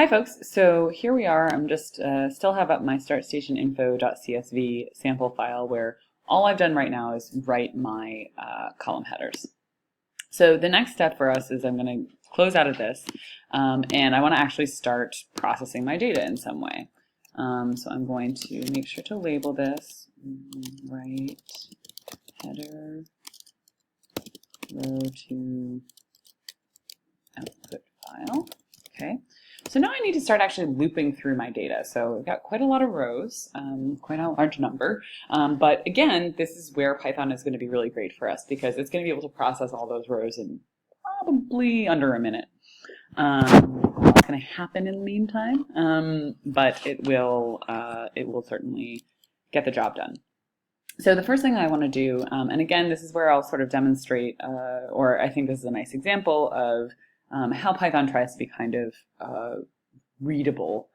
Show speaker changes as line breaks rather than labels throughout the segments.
Hi folks, so here we are. I'm just still have up my startstationinfo.csv sample file where all I've done right now is write my column headers. So the next step for us is I'm going to close out of this and I want to actually start processing my data in some way. So I'm going to make sure to label this write header row to output file. Okay. So now I need to start actually looping through my data. So I've got quite a lot of rows, quite a large number. But again, this is where Python is going to be really great for us because it's going to be able to process all those rows in probably under a minute. What's going to happen in the meantime, but it will certainly get the job done. So the first thing I want to do, and again, this is where I'll sort of demonstrate, or I think this is a nice example of how Python tries to be kind of readable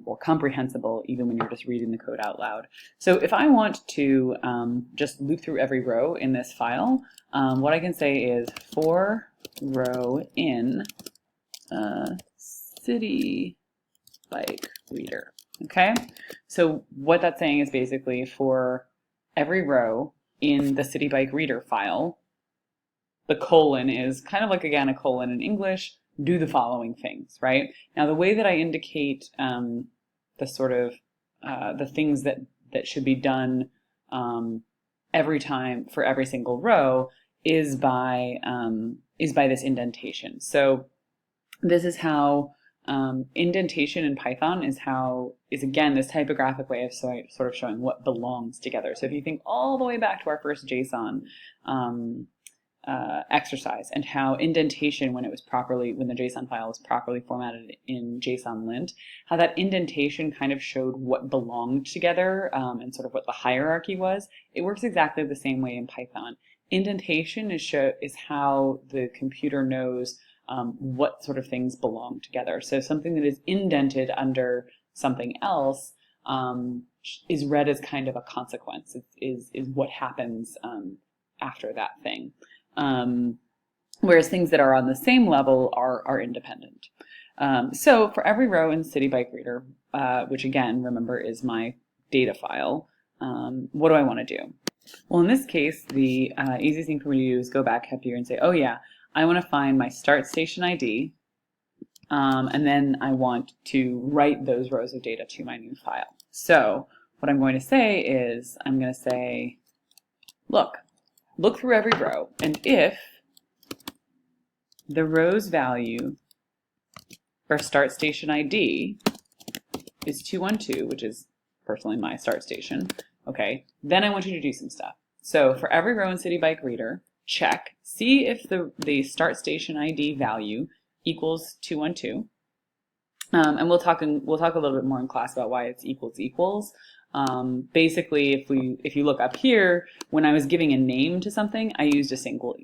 or comprehensible even when you're just reading the code out loud. So if I want to just loop through every row in this file, what I can say is for row in city bike reader. Okay, so what that's saying is basically for every row in the city bike reader file, the colon is kind of like, again, a colon in English, do the following things, right? Now, the way that I indicate the sort of the things that should be done every time for every single row is by this indentation. So this is how indentation in Python is again this typographic way of sort of showing what belongs together. So if you think all the way back to our first JSON exercise and how indentation, when the JSON file was properly formatted in JSON lint, how that indentation kind of showed what belonged together and sort of what the hierarchy was. It works exactly the same way in Python. Indentation is how the computer knows what sort of things belong together. So something that is indented under something else is read as kind of a consequence. Is what happens after that thing. Whereas things that are on the same level are independent. So for every row in City Bike Reader, which again, remember, is my data file, what do I want to do? Well, in this case, the easiest thing for me to do is go back up here and say, oh yeah, I want to find my start station ID, and then I want to write those rows of data to my new file. So what I'm going to say is, I'm going to say, look through every row, and if the row's value for start station ID is 212, which is personally my start station, okay, then I want you to do some stuff. So for every row in City Bike Reader, check, see if the start station ID value equals 212. And we'll talk a little bit more in class about why it's equals. Basically, if you look up here, when I was giving a name to something, I used a single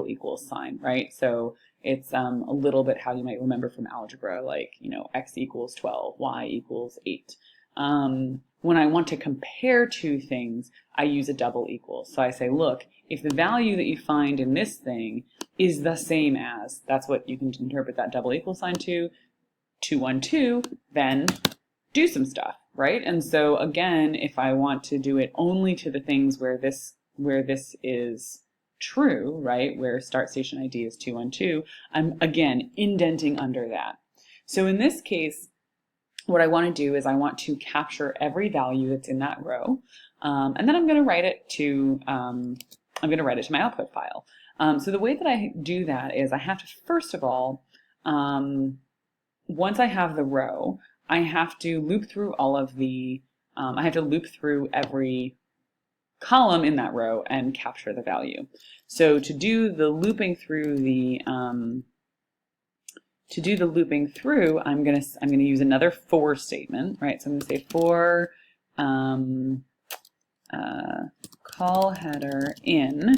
equals sign, right? So it's a little bit how you might remember from algebra, like, you know, x equals 12, y equals 8. When I want to compare two things, I use a double equal. So I say, look, if the value that you find in this thing is the same as, that's what you can interpret that double equal sign to, 212, then do some stuff, right? And so again, if I want to do it only to the things where this is true, right, where start station ID is 212, I'm again indenting under that. So in this case, what I want to do is I want to capture every value that's in that row, and then I'm going to write it to my output file. So the way that I do that is I have to, first of all, once I have the row, I have to loop through all of the, I have to loop through every column in that row and capture the value. So to do the looping through I'm going to use another for statement, right? So I'm going to say for call header in,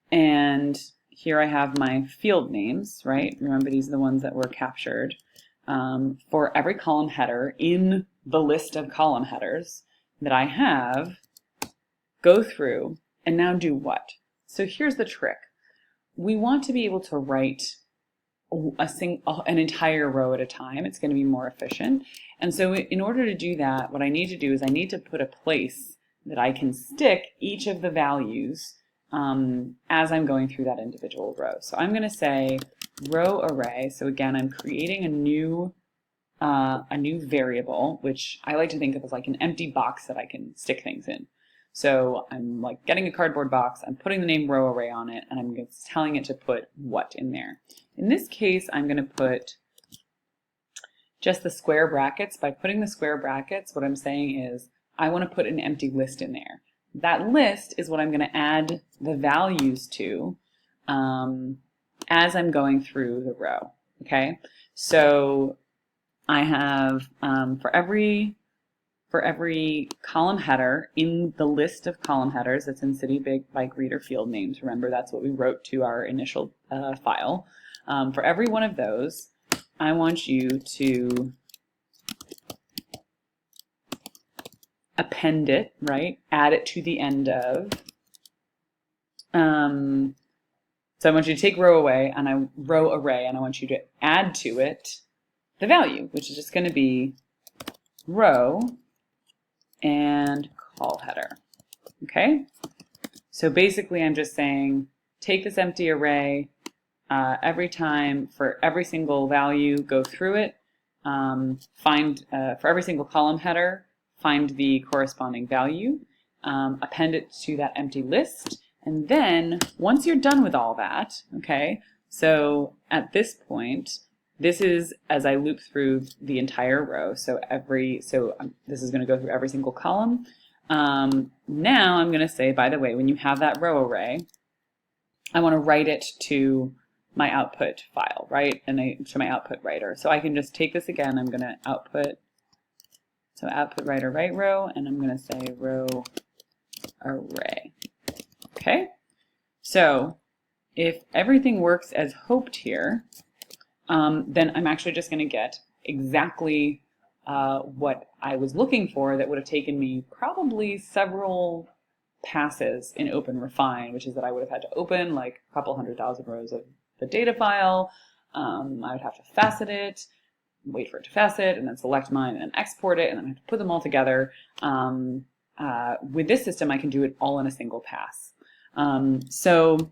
and here I have my field names, right? Remember, these are the ones that were captured. For every column header in the list of column headers that I have, go through and now do what? So here's the trick. We want to be able to write an entire row at a time. It's going to be more efficient. And so in order to do that, what I need to do is I need to put a place that I can stick each of the values as I'm going through that individual row. So I'm going to say row array. So again, I'm creating a new variable, which I like to think of as like an empty box that I can stick things in. So I'm like getting a cardboard box, I'm putting the name row array on it, and I'm telling it to put what in there. In this case, I'm going to put just the square brackets. By putting the square brackets, what I'm saying is I want to put an empty list in there. That list is what I'm going to add the values to as I'm going through the row. Okay, so I have for every column header in the list of column headers that's in city, bike, reader, field names. Remember, that's what we wrote to our initial file. For every one of those, I want you to append it, right? Add it to the end of. So I want you to take row array, and I want you to add to it the value, which is just going to be row and call header. Okay, so basically I'm just saying take this empty array, every time for every single value go through it, find for every single column header find the corresponding value, append it to that empty list, and then once you're done with all that, okay, so at this point, this is as I loop through the entire row. So this is going to go through every single column. Now I'm going to say, by the way, when you have that row array, I want to write it to my output file, right? And to my output writer. So I can just take this again. I'm going to output writer right row, and I'm going to say row array. Okay. So if everything works as hoped here, then I'm actually just going to get exactly what I was looking for that would have taken me probably several passes in OpenRefine, which is that I would have had to open like a couple 100,000 rows of the data file. I would have to facet it, wait for it to facet, and then select mine, and then export it, and then I have to put them all together. With this system, I can do it all in a single pass. So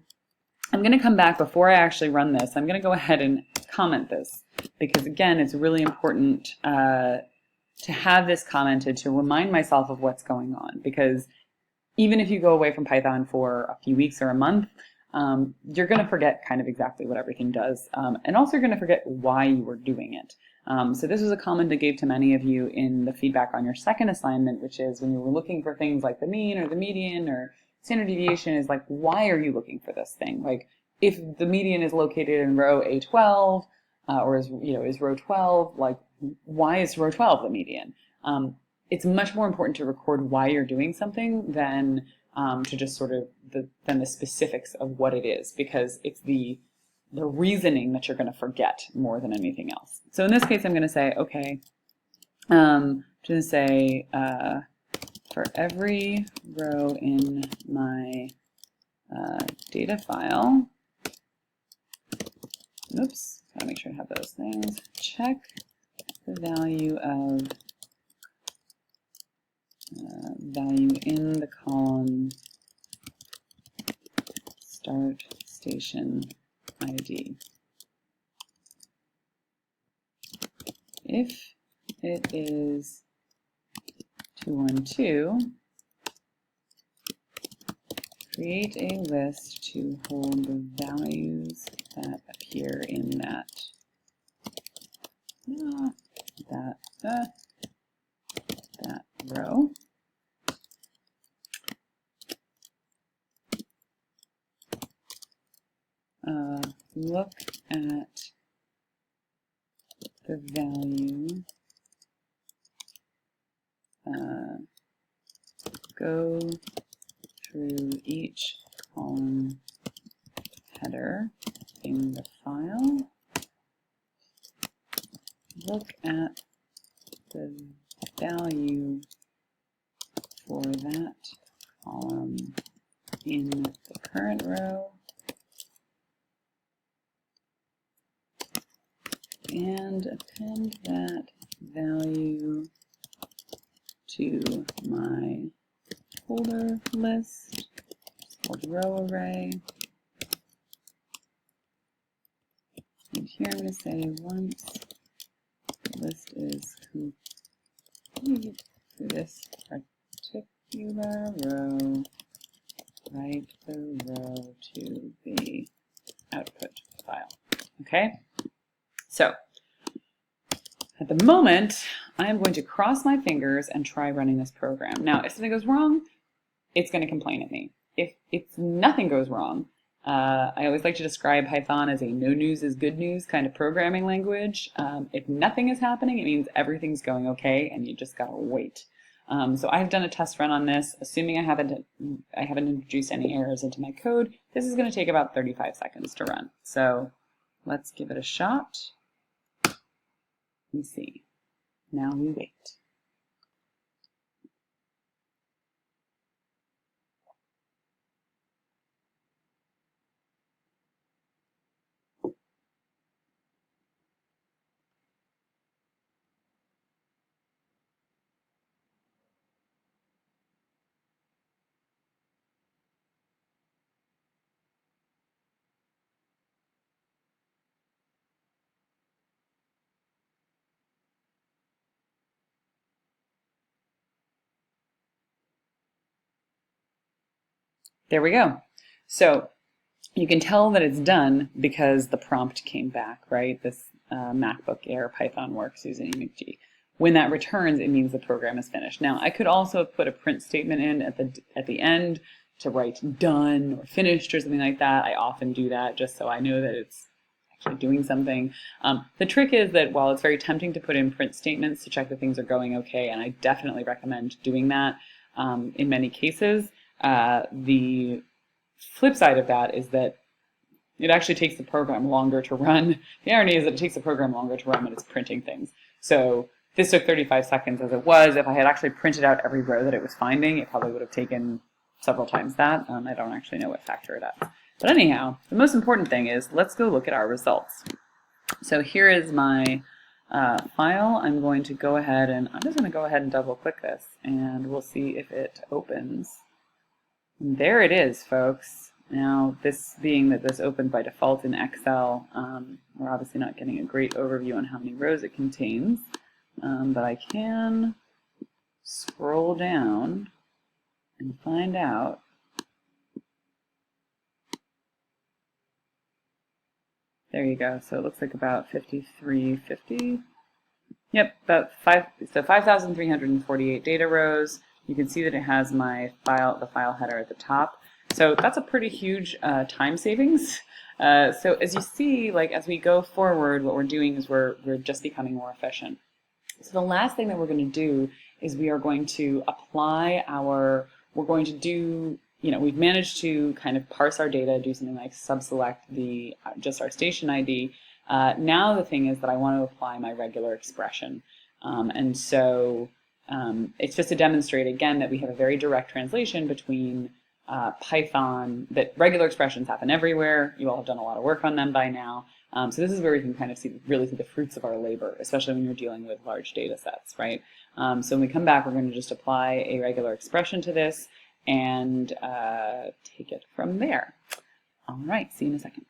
I'm going to come back before I actually run this. I'm going to go ahead and comment this because, again, it's really important to have this commented to remind myself of what's going on, because even if you go away from Python for a few weeks or a month, you're going to forget kind of exactly what everything does, and also you're going to forget why you were doing it. So this was a comment I gave to many of you in the feedback on your second assignment, which is when you were looking for things like the mean or the median or standard deviation, is like, why are you looking for this thing? Like, if the median is located in row A12 or is row 12, like, why is row 12 the median? It's much more important to record why you're doing something than to just sort of the specifics of what it is, because it's the reasoning that you're going to forget more than anything else. So in this case, I'm going to say, okay, I'm going to say for every row in my data file, oops, gotta make sure I have those things, check the value of value in the column start station ID. If it is 212, create a list to hold the values that appear in that row. Look at the value, go through each column header in the file, look at the value for that column in the current row, and append that value to my folder list. It's called row array. And here I'm going to say once the list is complete for this particular row, write the row to the output file. Okay? So, at the moment, I am going to cross my fingers and try running this program. Now, if something goes wrong, it's going to complain at me. If nothing goes wrong, I always like to describe Python as a no news is good news kind of programming language. If nothing is happening, it means everything's going okay, and you just gotta wait. So I've done a test run on this, assuming I haven't introduced any errors into my code. This is going to take about 35 seconds to run. So let's give it a shot. Let me see. Now we wait. There we go. So you can tell that it's done because the prompt came back, right? This MacBook Air Python works using EMG. When that returns, it means the program is finished. Now, I could also put a print statement in at the end to write done or finished or something like that. I often do that just so I know that it's actually doing something. The trick is that while it's very tempting to put in print statements to check that things are going okay, and I definitely recommend doing that in many cases, the flip side of that is that it actually takes the program longer to run. The irony is that it takes the program longer to run when it's printing things. So this took 35 seconds as it was. If I had actually printed out every row that it was finding, it probably would have taken several times that. I don't actually know what factor it is. But anyhow, the most important thing is let's go look at our results. So here is my file. I'm going to go ahead and I'm just going to go ahead and double click this and we'll see if it opens. And there it is, folks. Now, this being that this opened by default in Excel, we're obviously not getting a great overview on how many rows it contains, but I can scroll down and find out. There you go. So it looks like about 5350. Yep, about 5,348 data rows. You can see that it has the file header at the top. So that's a pretty huge time savings. So as you see, like as we go forward, what we're doing is we're just becoming more efficient. So the last thing that we're going to do is we are going to apply we're going to do, we've managed to kind of parse our data, do something like subselect just our station ID. Now the thing is that I want to apply my regular expression. And so it's just to demonstrate again that we have a very direct translation between Python, that regular expressions happen everywhere. You all have done a lot of work on them by now. So this is where we can kind of really see the fruits of our labor, especially when you're dealing with large data sets, right? So when we come back, we're going to just apply a regular expression to this and take it from there. All right, see you in a second.